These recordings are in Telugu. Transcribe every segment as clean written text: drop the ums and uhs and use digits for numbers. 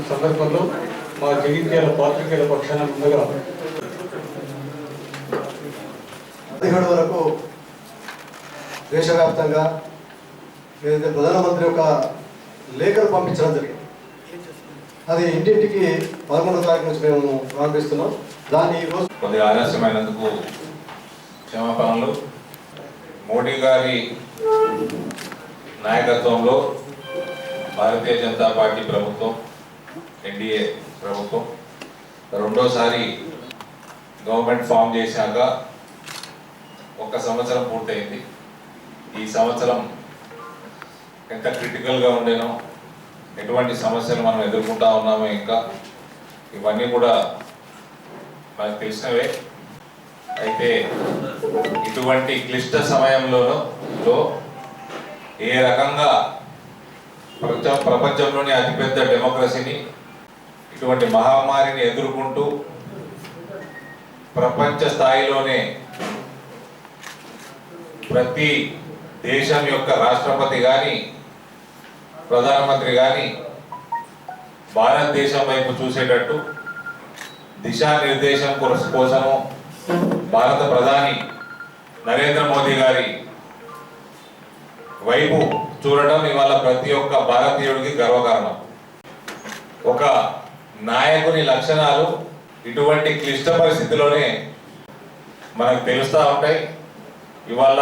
సందర్భంలో మా జగిత్యాల పాత్రికేయుల పక్షాన ముందుగా 17 వరకు దేశవ్యాప్తంగా ఏదైతే ప్రధానమంత్రి ఒక లేఖను పంపించడం జరిగింది. అది ఇంటింటికి 11వ తారీఖు నుంచి మేము ప్రారంభిస్తున్నాం. దాన్ని ఈరోజు కొద్దిగా ఆలస్యమైనందుకు క్షమాపణలు. మోడీ గారి నాయకత్వంలో భారతీయ జనతా పార్టీ ప్రభుత్వం, ఎన్డీఏ ప్రభుత్వం రెండోసారి గవర్నమెంట్ ఫామ్ చేశాక 1 సంవత్సరం పూర్తయింది. ఈ సంవత్సరం ఎంత క్రిటికల్గా ఉండేనో, ఎటువంటి సమస్యలు మనం ఎదుర్కొంటా ఉన్నామో ఇంకా ఇవన్నీ కూడా మనకు తెలిసినవే. అయితే ఇటువంటి క్లిష్ట సమయంలో ఏ రకంగా ప్రపంచంలోని అతిపెద్ద డెమోక్రసీని, ఇటువంటి మహమ్మారిని ఎదుర్కొంటూ ప్రపంచ స్థాయిలోనే ప్రతి దేశం యొక్క రాష్ట్రపతి కానీ ప్రధానమంత్రి కానీ భారతదేశం వైపు చూసేటట్టు దిశానిర్దేశం కోసము భారత ప్రధాని నరేంద్ర మోదీ గారి వైపు చూడటం ఇవాళ ప్రతి ఒక్క భారతీయుడికి గర్వకారణం. ఒక నాయకుని లక్షణాలు ఇటువంటి క్లిష్ట పరిస్థితిలోనే మనకు తెలుస్తూ ఉంటాయి. ఇవాళ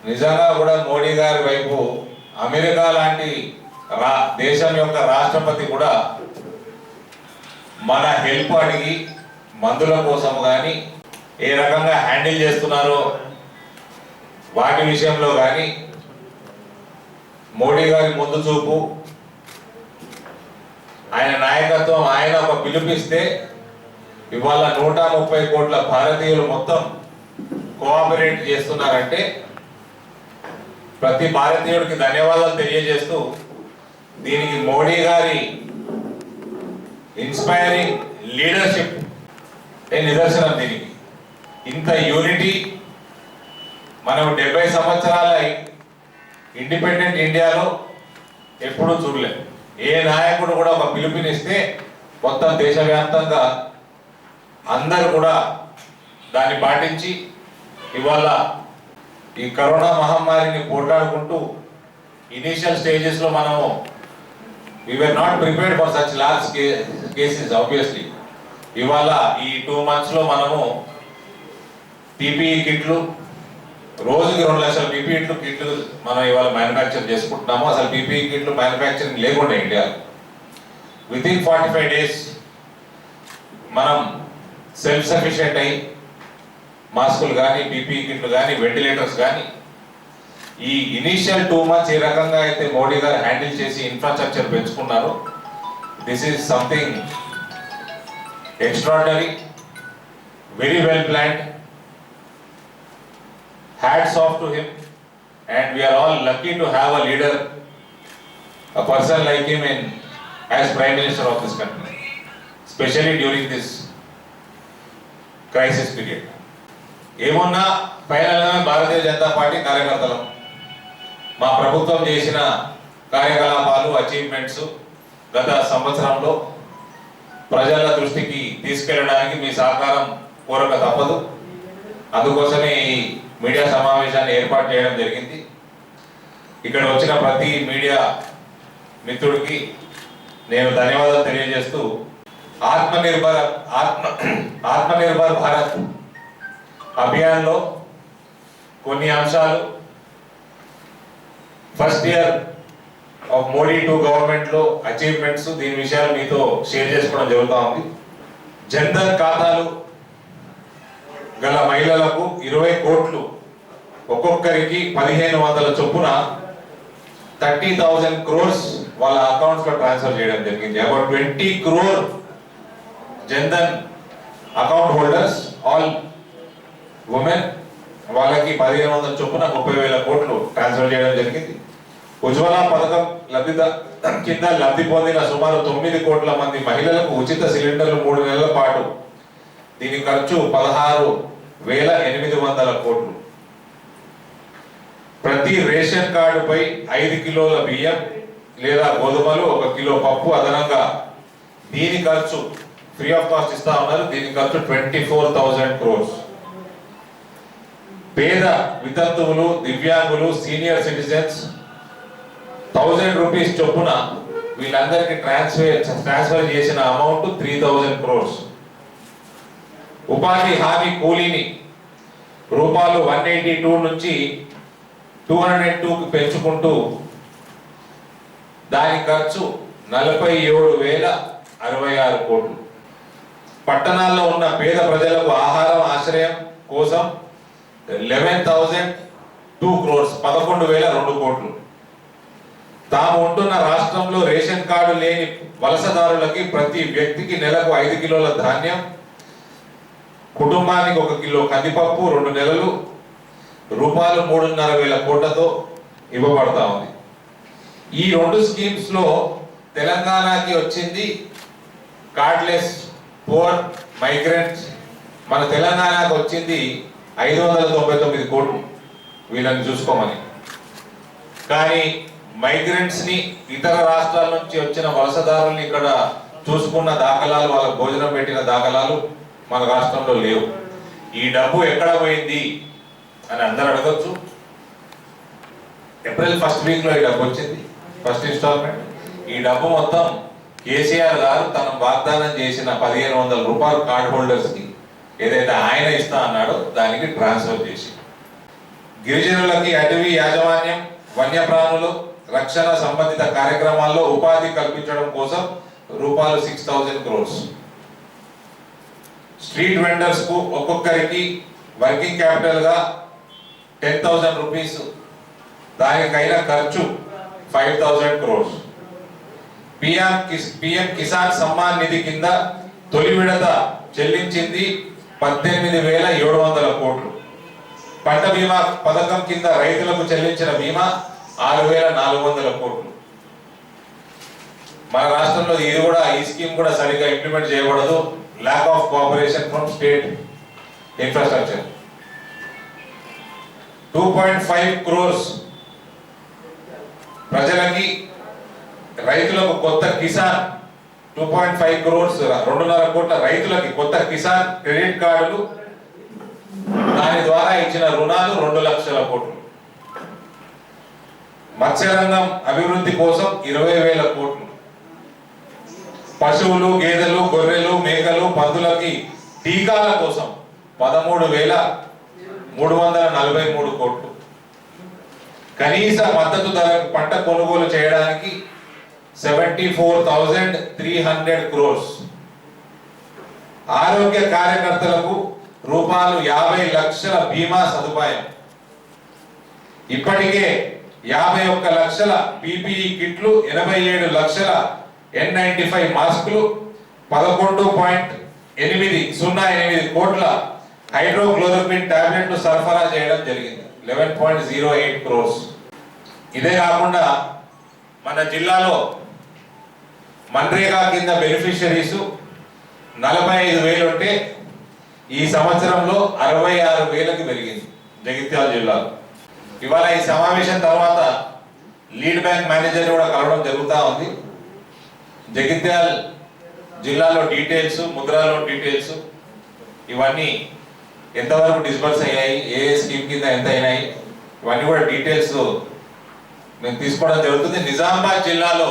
నిజంగా కూడా మోడీ గారి వైపు అమెరికా లాంటి దేశం యొక్క రాష్ట్రపతి కూడా మన హెల్ప్ అడిగి మందుల కోసం కానీ ఏ రకంగా హ్యాండిల్ చేస్తున్నారో వాటి విషయంలో కానీ మోడీ గారి ముందు చూపు, ఆయన నాయకత్వం, ఆయన ఒక పిలుపిస్తే ఇవాళ 130 కోట్ల భారతీయులు మొత్తం కోఆపరేట్ చేస్తున్నారంటే ప్రతి భారతీయుడికి ధన్యవాదాలు తెలియజేస్తూ, దీనికి మోడీ గారి ఇన్స్పైరింగ్ లీడర్షిప్ నిదర్శనం. దీనికి ఇంత యూనిటీ మనం 70 సంవత్సరాల ఇండిపెండెంట్ ఇండియాలో ఎప్పుడూ చూడలేం. ఏ నాయకుడు కూడా ఒక పిలుపునిస్తే మొత్తం దేశవ్యాప్తంగా అందరూ కూడా దాన్ని పాటించి ఇవాళ ఈ కరోనా మహమ్మారిని పోట్లాడుకుంటూ ఇనీషియల్ స్టేజెస్లో మనము we were not prepared for such large cases obviously. ఇవాళ ఈ 2 months లో మనము PPE కిట్లు రోజుకి 2 లక్షల PPE కిట్లు మనం ఇవాళ మ్యానుఫ్యాక్చర్ చేసుకుంటున్నాము. అసలు PPE కిట్లు మ్యానుఫ్యాక్చరింగ్ లేకుండా ఇండియాలో వితిన్ 45 days మనం సెల్ఫ్ సఫిషియెంట్ అయ్యి మాస్కులు కానీ, PPE కిట్లు కానీ, వెంటిలేటర్స్ కానీ ఈ ఇనీషియల్ 2 months ఏ రకంగా అయితే మోడీ గారు హ్యాండిల్ చేసి ఇన్ఫ్రాస్ట్రక్చర్ పెంచుకున్నారు, this is something extraordinary, very well planned. Hats off to him and we are all lucky to have a leader, a person like him as Prime Minister of this country, especially during this crisis period. ఏమున్నా ఫైనల్గా భారతీయ జనతా పార్టీ కార్యకర్తలం. మా ప్రభుత్వం చేసిన కార్యకలాపాలు, అచీవ్మెంట్స్ గత సంవత్సరంలో ప్రజల దృష్టికి తీసుకెళ్ళడానికి మీ సహకారం కోరక తప్పదు. అందుకోసమే ఈ మీడియా సమావేశాన్ని ఏర్పాటు చేయడం జరిగింది. ఇక్కడ వచ్చిన ప్రతి మీడియా మిత్రుడికి నేను ధన్యవాదాలు తెలియజేస్తూ ఆత్మనిర్భర్ భారత్ అభియాన్లో కొన్ని అంశాలు ఫస్ట్ ఇయర్ ఆఫ్ మోడీ 2 గవర్నమెంట్లో అచీవ్మెంట్స్, దీని విషయాలు మీతో షేర్ చేసుకోవడం జరుగుతూ ఉంది. జన్ధన్ ఖాతాలు గల మహిళలకు 20 కోట్లు ఒక్కొక్కరికి 1500 చొప్పున 30,000 crores వాళ్ళ అకౌంట్స్ లో ట్రాన్స్ఫర్ చేయడం జరిగింది. About 20 crore Jan Dhan account holders all women వాళ్ళకి 1500 చొప్పున 30,000 కోట్లు ట్రాన్స్ఫర్ చేయడం జరిగింది. ఉజ్వల పథకం కింద లబ్ధి పొందిన సుమారు 9 కోట్ల మంది మహిళలకు ఉచిత సిలిండర్లు 3 నెలల పాటు. దీని ఖర్చు 16,800 కోట్లు. ప్రతి రేషన్ కార్డుపై 5 కిలోల బియ్యం లేదా గోధుమలు, 1 కిలో పప్పు అదనంగా. దీని ఖర్చు ఫ్రీ ఆఫ్ కాస్ట్ ఇస్తా ఉన్నారు. దీని ఖర్చు 24,000 crores. పేద వితంతువులు, దివ్యాంగులు, సీనియర్ సిటిజన్స్ 1000 రూపీస్ చొప్పున వీళ్ళందరికీ ట్రాన్స్ఫర్ చేసిన అమౌంట్ 3,000 crores. ఉపాధి హామీ కూలీని రూపాయలు 182 నుంచి 202కు పెంచుకుంటూ దాని ఖర్చు 47,066 కోట్లు. పట్టణాల్లో ఉన్న పేద ప్రజలకు ఆహారం, ఆశ్రయం కోసం 11,002 crores, 11,002 కోట్లు. తాము ఉంటున్న రాష్ట్రంలో రేషన్ కార్డు లేని వలసదారులకి ప్రతి వ్యక్తికి నెలకు 5 కిలోల ధాన్యం, కుటుంబానికి 1 కిలో కందిపప్పు 2 నెలలు రూపాయలు 3,500 కోట్లతో ఇవ్వబడతా ఉంది. ఈ 2 స్కీమ్స్ లో తెలంగాణకి వచ్చింది కార్డ్లెస్ పూర్ మైగ్రెంట్స్. మన తెలంగాణకు వచ్చింది 599 కోట్లు వీళ్ళని చూసుకోమని. కానీ మైగ్రెంట్స్ ని, ఇతర రాష్ట్రాల నుంచి వచ్చిన వలసదారుల్ని ఇక్కడ చూసుకున్న దాఖలాలు, వాళ్ళకు భోజనం పెట్టిన దాఖలాలు మన రాష్ట్రంలో లేవు. ఈ డబ్బు ఎక్కడ పోయింది అని అందరూ అడగచ్చు. ఏప్రిల్ 1st వీక్ లో ఈ డబ్బు వచ్చింది, ఫస్ట్ ఇన్స్టాల్మెంట్. ఈ డబ్బు మొత్తం కేసీఆర్ గారు తను వాగ్దానం చేసిన 1,500 రూపాయలు కార్డ్ హోల్డర్స్ కి ఏదైతే ఆయన ఇస్తా అన్నాడో దానికి ట్రాన్స్ఫర్ చేసి, గిరిజనులకి అటవీ యాజమాన్యం, వన్యప్రాణులు రక్షణ సంబంధిత కార్యక్రమాల్లో ఉపాధి కల్పించడం కోసం రూపాయలు 6,000 crores. స్ట్రీట్ వెండర్స్ కు ఒక్కొక్కరికి వర్కింగ్ క్యాపిటల్ గా 10,000 రూపీస్, దానికైన ఖర్చు 5,000 crores. పిఎం కిసాన్ సమ్మాన్ నిధి కింద తొలి విడత చెల్లించింది 18,700 కోట్లు. పంట బీమా పథకం కింద రైతులకు చెల్లించిన బీమా 6,400 కోట్లు. మన రాష్ట్రంలో ఇది కూడా, ఈ స్కీమ్ కూడా సరిగ్గా ఇంప్లిమెంట్ చేయబడదు. Lack of cooperation from state infrastructure. 2.5 crores ప్రజలకి, రైతులకు కొత్త కిసాన్ 2.5 crores, 2.5 కోట్ల రైతులకి కొత్త కిసాన్ క్రెడిట్ కార్డులు, దాని ద్వారా ఇచ్చిన రుణాలు 2 లక్షల కోట్లు. మత్స్యరంగం అభివృద్ధి కోసం 20,000 కోట్లు. పశువులు, గేదెలు, గొర్రెలు, మేకలు, పందులకి టీకాల కోసం 13,343 కోట్లు. కనీస మద్దతు ధరకు పంట కొనుగోలు చేయడానికి 74,300 crores. ఆరోగ్య కార్యకర్తలకు రూపాయలు 50 లక్షల బీమా సదుపాయం. ఇప్పటికే 51 లక్షల PPE కిట్లు, 87 లక్షల N95 మాస్కులు, 11.808 కోట్ల హైడ్రోక్లోరోక్విన్ టాబ్లెట్లు సరఫరా చేయడం జరిగింది, 11.08 crores. ఇదే కాకుండా మన జిల్లాలో మన్రేగా కింద బెనిఫిషరీస్ 45,000 ఉంటే ఈ సంవత్సరంలో 66,000కి పెరిగింది జగిత్యాల జిల్లాలో. ఇవాళ ఈ సమావేశం తర్వాత లీడ్ బ్యాంక్ మేనేజర్ కూడా కలవడం జరుగుతూ ఉంది. జగిత్యాల జిల్లాలో డీటెయిల్స్, ముద్రా లోన్ డీటెయిల్స్, ఇవన్నీ ఎంతవరకు డిస్బర్స్ అయ్యాయి, ఏ స్కీమ్ కింద ఎంత అయినాయి, ఇవన్నీ కూడా డీటెయిల్స్ మేము తీసుకోవడం జరుగుతుంది. నిజామాబాద్ జిల్లాలో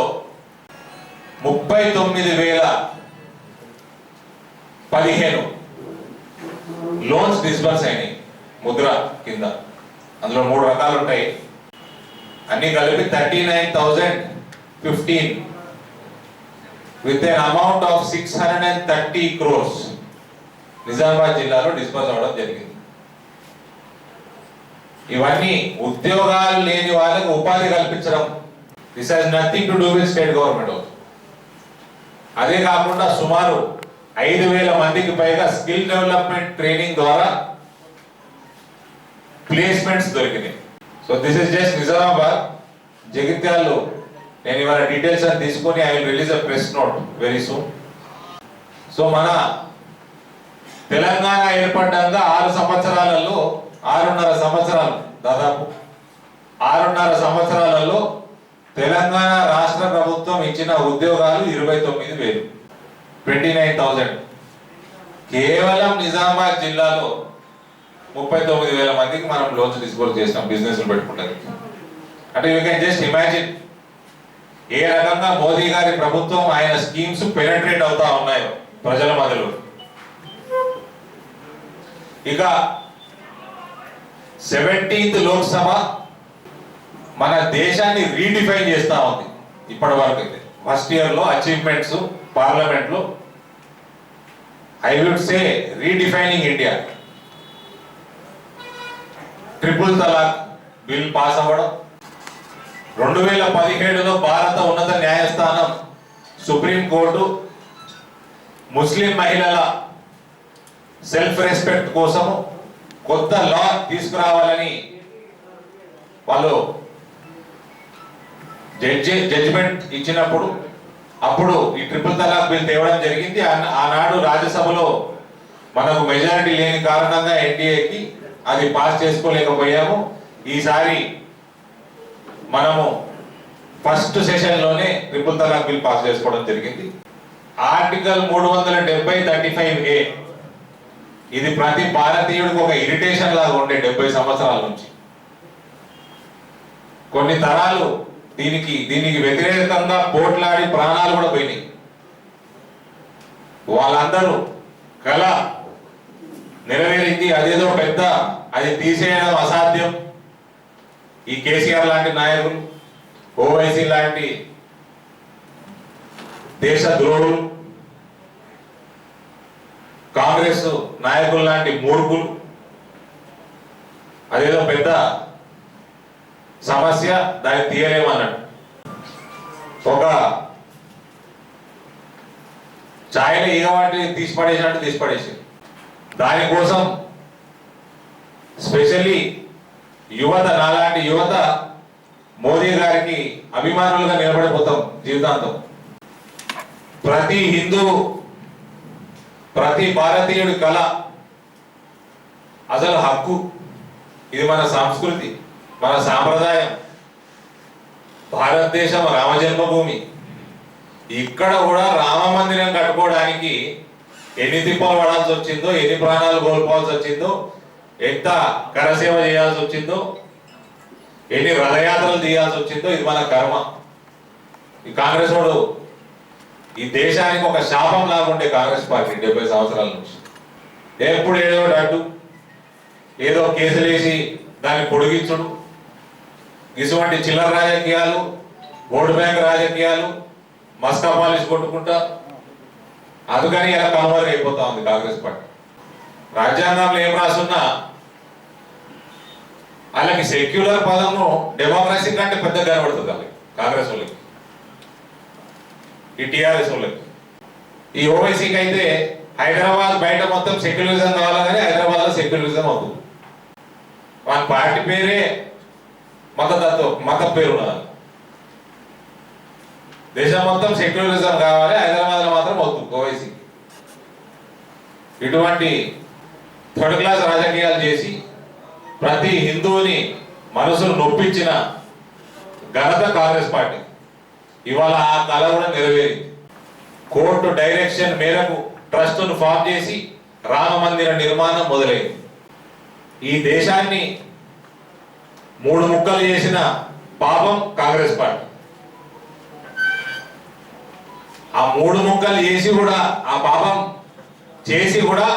39,015 లోన్స్ డిస్బర్స్ అయినాయి ముద్ర కింద. అందులో 3 రకాలు ఉంటాయి. అన్ని కలిపి 39,015 with an amount of 630 crores Nizamabad జిల్లాలో డిస్బర్స్ అవడం జరిగింది. ఇవన్నీ ఉద్యోగాలు లేని వాళ్ళకు ఉపాధి కల్పించడం. This has nothing to do with state government. అదే కాకుండా సుమారు 5,000 మందికి పైగా స్కిల్ డెవలప్మెంట్ ట్రైనింగ్ ద్వారా ప్లేస్మెంట్స్ దొరికినాయి. So this is just Nizamabad. జగిత్యాల్లో నేను ఇవాళ డీటెయిల్స్ అని తీసుకొని I will release a press note very soon. So మన తెలంగాణ ఏర్పడ్డాక 6 సంవత్సరాలలో 6.5 సంవత్సరాలు దాదాపు 6.5 సంవత్సరాలలో తెలంగాణ రాష్ట్ర ప్రభుత్వం ఇచ్చిన ఉద్యోగాలు 29,000, 29,000. కేవలం నిజామాబాద్ జిల్లాలో 39,000 మందికి మనం లోన్స్ డిస్బర్స్ చేస్తాం బిజినెస్లు పెట్టుకుంటారు. అంటే you can just imagine a రకంగా మోదీ గారి ప్రభుత్వం ఆయన స్కీమ్స్ పెనట్రేట్ అవుతా ఉన్నాయో ప్రజల మధ్యలో. ఇక 17th లోక్సభ మన దేశాన్ని రీడిఫైన్ చేస్తా ఉంది. ఇప్పటి వరకు అయితే ఫస్ట్ ఇయర్ లో అచీవ్మెంట్స్ పార్లమెంట్ లో I would say redefining India. Triple talaq bill pass అవ్వడం, 2017లో భారత ఉన్నత న్యాయస్థానం సుప్రీంకోర్టు ముస్లిం మహిళల సెల్ఫ్ రెస్పెక్ట్ కోసము కొత్త లా తీసుకురావాలని వాళ్ళు జడ్జిమెంట్ ఇచ్చినప్పుడు అప్పుడు ఈ ట్రిపుల్ తలాక్ బిల్ తేవడం జరిగింది. ఆనాడు రాజ్యసభలో మనకు మెజారిటీ లేని కారణంగా ఎన్డీఏకి అది పాస్ చేసుకోలేకపోయాము. ఈసారి మనము ఫస్ట్ సెషన్ లోనే ట్రిపుల్ తలాక్ బిల్ పాస్ చేసుకోవడం జరిగింది. ఆర్టికల్ 370(35)A ఇది ప్రతి భారతీయుడికి ఒక ఇరిటేషన్ లాగా ఉండే 70 సంవత్సరాల నుంచి. కొన్ని తరాలు దీనికి వ్యతిరేకంగా పోట్లాడి ప్రాణాలు కూడా పోయినాయి. వాళ్ళందరూ కళ నెరవేరింది. అదేదో పెద్ద అది తీసేయడం అసాధ్యం. ఈ కేసీఆర్ లాంటి నాయకులు, ఓవైసీ లాంటి దేశ ద్రోహులు, కాంగ్రెస్ నాయకులు లాంటి మూర్ఖులు అదేదో పెద్ద సమస్య, దాన్ని తీయలేమన్నాడు. ఒక ఛాయలు ఏవాటి తీసి పడేసి దానికోసం స్పెషల్లీ యువత, నాలాంటి యువత మోదీ గారికి అభిమానులుగా నిలబడిపోతాం జీవితాంతం. ప్రతి హిందూ, ప్రతి భారతీయుడి కళ, అసలు హక్కు. ఇది మన సంస్కృతి, మన సాంప్రదాయం. భారతదేశం రామ జన్మభూమి. ఇక్కడ కూడా రామ మందిరం కట్టుకోవడానికి ఎన్ని తిప్పలు పడాల్సి వచ్చిందో, ఎన్ని ప్రాణాలు కోల్పోవాల్సి వచ్చిందో, ఎంత కరసేవ చేయాల్సి వచ్చిందో, ఎన్ని రథయాత్రలు తీయాల్సి వచ్చిందో, ఇది మన కర్మ. ఈ కాంగ్రెస్ వాడు ఈ దేశానికి ఒక శాపం లాగుండే కాంగ్రెస్ పార్టీ 70 సంవత్సరాల నుంచి. ఎప్పుడు ఏదో అడ్డు, ఏదో కేసులు వేసి దాన్ని పొడిగించుడు, ఇటువంటి చిల్లర రాజకీయాలు, ఓటు బ్యాంక్ రాజకీయాలు, మస్కా పాలిష్ కొట్టుకుంటా అందుకని ఇలా కన్వర్ట్ అయిపోతా ఉంది కాంగ్రెస్ పార్టీ. రాజ్యాంగంలో ఏం రాసున్నా వాళ్ళకి సెక్యులర్ పదము డెమోక్రసీ కంటే పెద్ద కనబడుతుంది వాళ్ళకి, కాంగ్రెస్ వాళ్ళకి, ఈ టీఆర్ఎస్ వాళ్ళకి. ఈ ఓవైసీకి అయితే హైదరాబాద్ బయట మొత్తం సెక్యులరిజం కావాలి, కానీ హైదరాబాద్ లో సెక్యులరిజం అవుతుంది. వాళ్ళ పార్టీ పేరే మత పేరు ఉన్నది. దేశం మొత్తం సెక్యులరిజం కావాలి, హైదరాబాద్ లో మాత్రం అవుతుంది ఓవైసీ. ఇటువంటి థర్డ్ క్లాస్ రాజకీయాలు చేసి ప్రతి హిందువుని మనసును నొప్పించిన ఘనత కాంగ్రెస్ పార్టీ. ఇవాళ ఆ కళ కూడా నెరవేరింది. కోర్టు డైరెక్షన్ మేరకు ట్రస్టును ఫామ్ చేసి రామ మందిర నిర్మాణం మొదలైంది. ఈ దేశాన్ని 3 ముక్కలు చేసిన పాపం కాంగ్రెస్ పార్టీ. ఆ 3 ముక్కలు చేసి కూడా, ఆ పాపం చేసి కూడా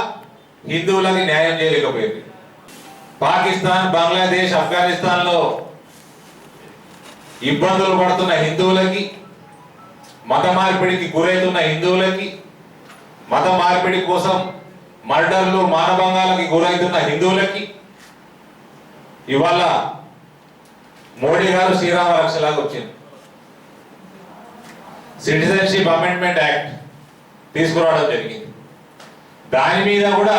హిందువులకి న్యాయం చేయలేకపోయింది. పాకిస్తాన్, బంగ్లాదేశ్, ఆఫ్ఘనిస్తాన్ లో ఇబ్బందులు పడుతున్న హిందువులకి, మత మార్పిడికి గురైతున్న హిందువులకి, మత మార్పిడి కోసం మర్డర్లు, మానభంగాలకి గురైతున్న హిందువులకి ఇవాళ మోడీ గారు శ్రీరామ రక్షలాగా వచ్చింది. సిటిజన్షిప్ అమెండ్మెంట్ యాక్ట్ తీసుకురావడం జరిగింది. దాని మీద కూడా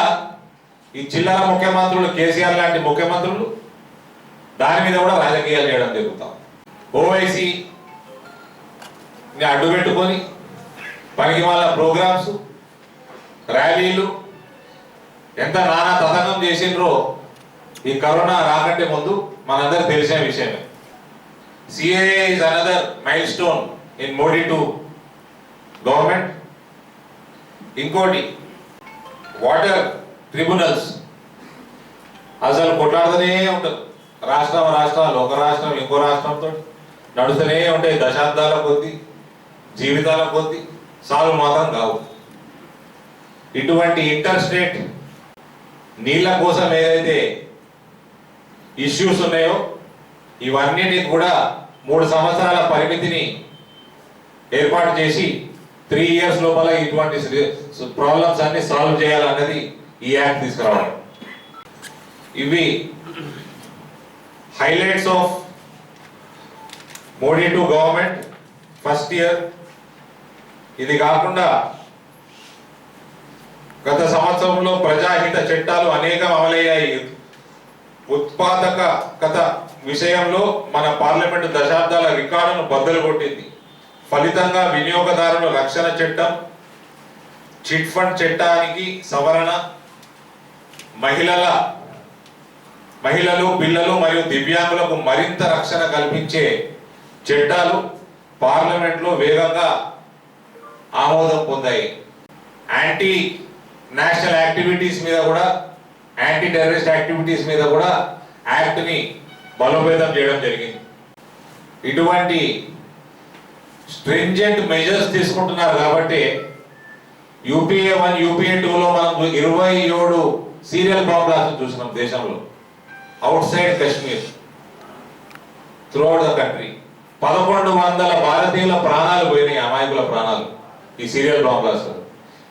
ఈ చిల్లర ముఖ్యమంత్రులు కేసీఆర్ లాంటి ముఖ్యమంత్రులు దాని మీద కూడా రాజకీయాలు చేయడం జరుగుతాం. ఓవైసీ అడ్డు పెట్టుకొని పనికి వాళ్ళ ప్రోగ్రామ్స్, ర్యాలీలు ఎంత నానా తతంగం చేసిండ్రో ఈ కరోనా రాకంటే ముందు మనందరికి తెలిసిన విషయమే. CAA is another mile stone in Modi to government. ఇంకోటి వాటర్ ట్రిబ్యునల్స్ అసలు కొట్లాడుతూనే ఉంటారు. రాష్ట్రాలు ఒక రాష్ట్రం ఇంకో రాష్ట్రంతో నడుస్తూనే ఉంటాయి. దశాబ్దాల కొద్దీ, జీవితాల కొద్దీ సాల్వ్ మాత్రం కావు. ఇటువంటి ఇంటర్ స్టేట్ నీళ్ళ కోసం ఏదైతే ఇష్యూస్ ఉన్నాయో ఇవన్నిటికి కూడా 3 సంవత్సరాల పరిమితిని ఏర్పాటు చేసి 3 years లోపల ఇటువంటి ప్రాబ్లమ్స్ అన్ని సాల్వ్ చేయాలన్నది ఈ యాక్ట్ తీసుకురావడం. ఇవి highlights of Modi to government first year. ఇది కాకుండా గత సంవత్సరంలో ప్రజాహిత చట్టాలు అనేకం అమలయ్యాయి. ఉత్పాదకత విషయంలో మన పార్లమెంటు దశాబ్దాల రికార్డును బద్దలు కొట్టింది. ఫలితంగా వినియోగదారుల రక్షణ చట్టం, చిట్ ఫండ్ చట్టానికి సవరణ, మహిళలు, పిల్లలు మరియు దివ్యాంగులకు మరింత రక్షణ కల్పించే చట్టాలు పార్లమెంట్లో వేగంగా ఆమోదం పొందాయి. యాంటీ నేషనల్ యాక్టివిటీస్ మీద కూడా, యాంటీ టెర్రరిస్ట్ యాక్టివిటీస్ మీద కూడా యాక్ట్ని బలోపేతం చేయడం జరిగింది. ఇటువంటి స్ట్రింజెంట్ మెజర్స్ తీసుకుంటున్నారు కాబట్టి యూపీఏ 1, యూపీఏ 2లో మనం 27 సీరియల్ బాంబ్ బ్లాస్టులు చూసినాం దేశంలో, out side Kashmir, throughout the country. 1100 భారతీయుల ప్రాణాలు పోయినాయి, అమాయకుల ప్రాణాలు ఈ సీరియల్ బాంబ్ బ్లాస్ట్.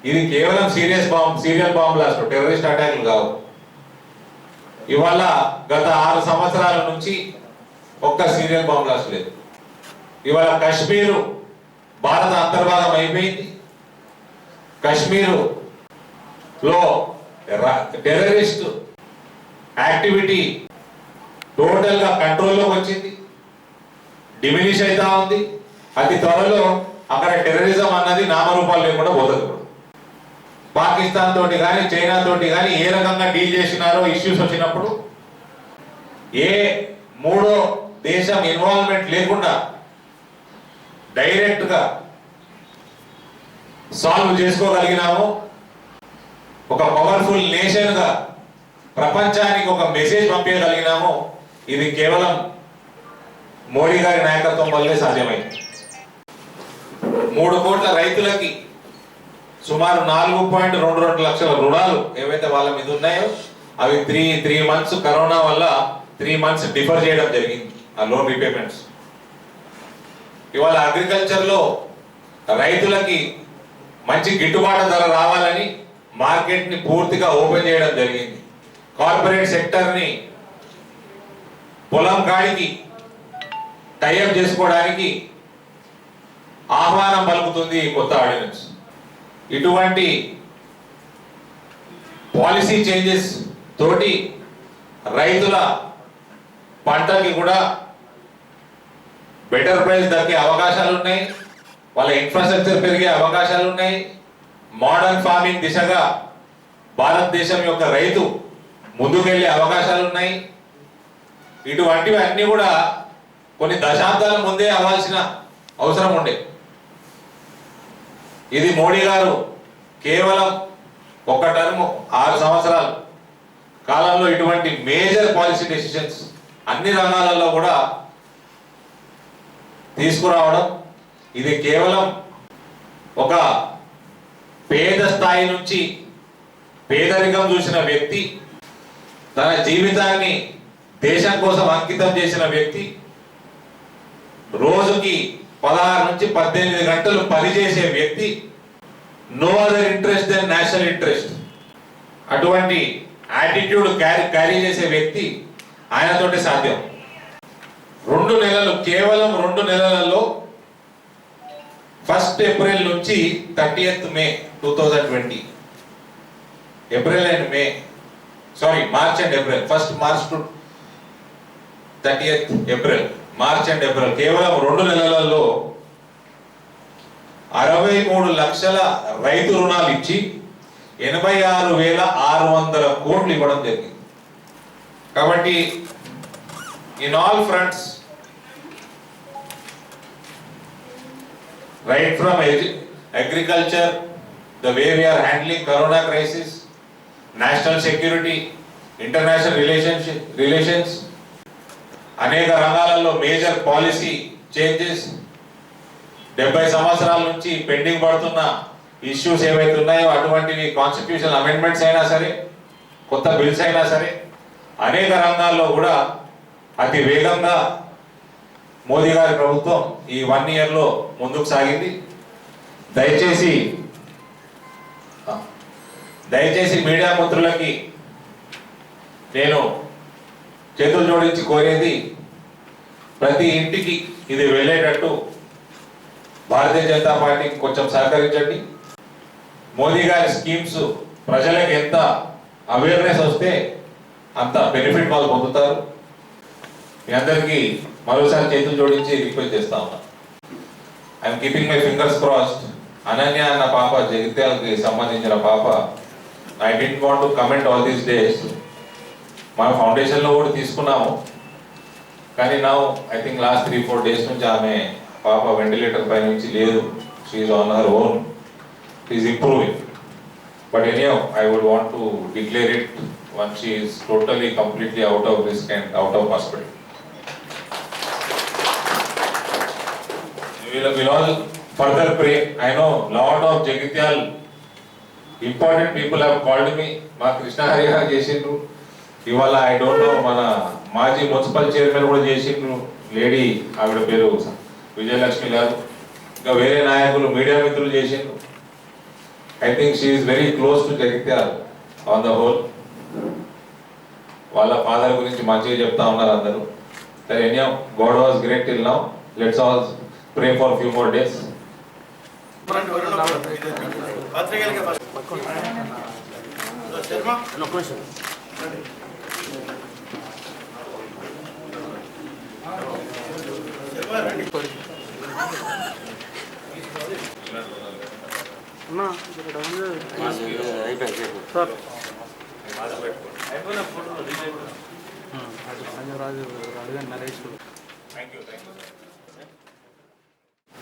ఇది కేవలం సీరియల్ బాంబ్ బ్లాస్ట్, టెర్రరిస్ట్ అటాక్లు కావు. ఇవాళ గత 6 సంవత్సరాల నుంచి ఒక్క సీరియల్ బాంబ్ బ్లాస్ట్ లేదు. ఇవాళ కశ్మీరు భారత అంతర్భాగం అయిపోయింది. కశ్మీరులో టెర్రరిస్ట్ యాక్టివిటీ టోటల్ గా కంట్రోల్లోకి వచ్చింది, డిమినిష్ అవుతా ఉంది. అతి త్వరలో అక్కడ టెర్రరిజం అన్నది నామరూపాలు లేకుండా పోతుంది. పాకిస్తాన్ తోటి కానీ, చైనా తోటి కానీ ఏ రకంగా డీల్ చేసినారో ఇష్యూస్ వచ్చినప్పుడు ఏ మూడో దేశం ఇన్వాల్వ్మెంట్ లేకుండా డైరెక్ట్ గా సాల్వ్ చేసుకోగలిగినాము. ఒక పవర్ఫుల్ నేషన్ గా ప్రపంచానికి ఒక మెసేజ్ పంపించగలిగినాము. ఇది కేవలం మోడీ గారి నాయకత్వం వల్లే సాధ్యమైంది. 3 కోట్ల రైతులకి సుమారు 4.22 లక్షల రుణాలు ఏవైతే వాళ్ళ మీద ఉన్నాయో అవి 3 months కరోనా వల్ల 3 months డిఫర్ చేయడం జరిగింది ఆ లోన్ రీపేమెంట్స్. ఇవాళ అగ్రికల్చర్ లో రైతులకి మంచి గిట్టుబాటు ధర రావాలని మార్కెట్ ని పూర్తిగా ఓపెన్ చేయడం జరిగింది. కార్పొరేట్ సెక్టర్ ని పొలం కాడికి టైఅప్ చేసుకోవడానికి ఆహ్వానం పలుకుతుంది ఈ కొత్త ఆర్డినెన్స్. ఇటువంటి పాలసీ చేంజెస్ తోటి రైతుల పంటకి కూడా బెటర్ ప్రైస్ దక్కే అవకాశాలు ఉన్నాయి, వాళ్ళ ఇన్ఫ్రాస్ట్రక్చర్ పెరిగే అవకాశాలు ఉన్నాయి. మోడర్న్ ఫార్మింగ్ దిశగా భారతదేశం యొక్క రైతు ముందుకెళ్లే అవకాశాలు ఉన్నాయి. ఇటువంటివి అన్ని కూడా కొన్ని దశాబ్దాల ముందే అవ్వాల్సిన అవసరం ఉండే. ఇది మోడీ గారు కేవలం ఒక టర్మ్ 6 సంవత్సరాల కాలంలో ఇటువంటి మేజర్ పాలసీ డెసిషన్స్ అన్ని రంగాలలో కూడా తీసుకురావడం. ఇది కేవలం ఒక పేద స్థాయి నుంచి పేదరికం చూసిన వ్యక్తి, తన జీవితాన్ని దేశం కోసం అంకితం చేసిన వ్యక్తి, రోజుకి 16 నుంచి 18 గంటలు పనిచేసే వ్యక్తి, no other interest then national interest, అటువంటి యాటిట్యూడ్ క్యారీ చేసే వ్యక్తి ఆయనతోటి సాధ్యం. 2 నెలలు, కేవలం 2 నెలలలో 1 April నుంచి 30th May 2020 April and May, sorry March and April, first March to 30th April, March and April కేవలం 2 నెలలలో 63 లక్షల రైతు రుణాలు ఇచ్చి 86,600 కోట్లు ఇవ్వడం జరిగింది. కాబట్టి in all fronts, right from agriculture, the way we are handling corona crisis, national security, international relations, అనేక రంగాలలో మేజర్ పాలసీ చేంజెస్, 70 సంవత్సరాల నుంచి పెండింగ్ పడుతున్న ఇష్యూస్ ఏవైతే ఉన్నాయో అటువంటివి కాన్స్టిట్యూషన్ అమెండ్మెంట్స్ అయినా సరే, కొత్త బిల్స్ అయినా సరే, అనేక రంగాల్లో కూడా అతి వేగంగా మోదీ గారి ప్రభుత్వం ఈ 1 ఇయర్లో ముందుకు సాగింది. దయచేసి మీడియా మిత్రులకి నేను చేతులు జోడించి కోరేది, ప్రతి ఇంటికి ఇది వెళ్ళేటట్టు భారతీయ జనతా పార్టీకి కొంచెం సహకరించండి. మోదీ గారి స్కీమ్స్ ప్రజలకు ఎంత అవేర్నెస్ వస్తే అంత బెనిఫిట్ వాళ్ళు పొందుతారు. మీ అందరికీ మరోసారి చేతులు జోడించి రిక్వెస్ట్ చేస్తా ఉన్నా. I'm keeping my fingers crossed. Ananya అన్న పాప, జగిత్యాలకి సంబంధించిన పాప, I don't want to comment all these days. మన ఫౌండేషన్లో కూడా తీసుకున్నాము, కానీ నా ఐ థింక్ లాస్ట్ 3-4 డేస్ నుంచి ఆమె పాప వెంటిలేటర్ పై నుంచి లేదు. She's on her own, she's improving. But anyhow I would want to declare it once she is totally completely out of risk and out of hospital. We'll all further pray. I know lot of Jagityal important people have called me. మా కృష్ణహరి గారు చేసిండ్రు ఇవాళ, ఐ డోంట్ నో మన మాజీ మున్సిపల్ చైర్మన్ కూడా చేసిండ్రు, లేడీ, ఆవిడ పేరు విజయలక్ష్మి గారు, ఇంకా వేరే నాయకులు, మీడియా మిత్రులు చేసిండ్రు. I think she is very close to Jagtial on the whole. వాళ్ళ ఫాదర్ గురించి మంచిగా చెప్తా ఉన్నారు అందరూ. సరే, anyhow God was great till now. Let's all pray for a few more days. Thank you.